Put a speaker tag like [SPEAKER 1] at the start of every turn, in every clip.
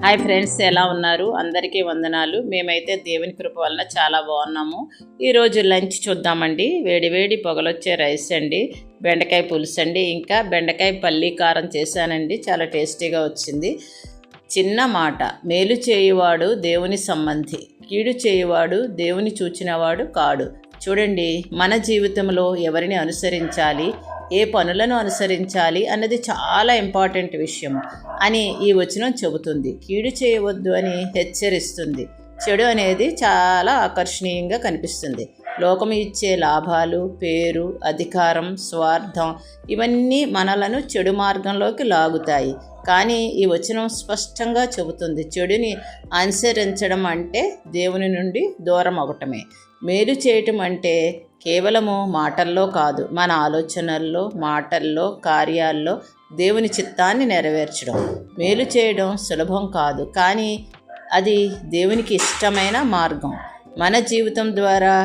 [SPEAKER 1] Hi friends, ఎలా ఉన్నారు? అందరికీ వందనాలు. మేమైతే దేవుని కృప వలన చాలా బాగున్నాము. ఈరోజు లంచ్ చూద్దామండి. వేడి వేడి పొగలొచ్చే రైస్ అండి, బెండకాయ పులుసు అండి, ఇంకా బెండకాయ పల్లీ కారం చేశానండి. చాలా టేస్టీగా వచ్చింది. చిన్న మాట, మేలు చేయువాడు దేవుని సంబంధి, కీడు చేయువాడు దేవుని చూచినవాడు కాడు. చూడండి, మన జీవితంలో ఎవరిని అనుసరించాలి, ఏ పనులను అనుసరించాలి అన్నది చాలా ఇంపార్టెంట్ విషయం అని ఈ వచనం చెబుతుంది. కీడు చేయవద్దు అని హెచ్చరిస్తుంది. చెడు అనేది చాలా ఆకర్షణీయంగా కనిపిస్తుంది. లోకం ఇచ్చే లాభాలు, పేరు, అధికారం, స్వార్థం ఇవన్నీ మనలను చెడు మార్గంలోకి లాగుతాయి. కానీ ఈ వచనం స్పష్టంగా చెబుతుంది, చెడుని అనుసరించడం అంటే దేవుని నుండి దూరం అవటమే. మేలు చేయటం అంటే కేవలము మాటల్లో కాదు, మన ఆలోచనల్లో, మాటల్లో, కార్యాల్లో దేవుని చిత్తాన్ని నెరవేర్చడం. మేలు చేయడం సులభం కాదు, కానీ అది దేవునికి ఇష్టమైన మార్గం. మన జీవితం ద్వారా,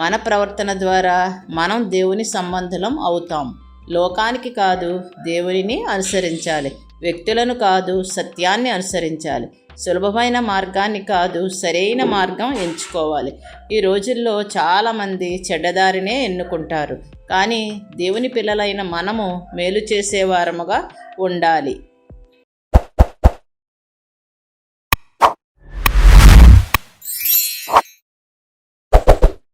[SPEAKER 1] మన ప్రవర్తన ద్వారా మనం దేవుని సంబంధులం అవుతాం. లోకానికి కాదు, దేవునిని అనుసరించాలి. వ్యక్తులను కాదు, సత్యాన్ని అనుసరించాలి. సులభమైన మార్గాన్ని కాదు, సరైన మార్గం ఎంచుకోవాలి. ఈ రోజుల్లో చాలామంది చెడ్డదారినే ఎన్నుకుంటారు. కానీ దేవుని పిల్లలైన మనము మేలు చేసేవారముగా ఉండాలి.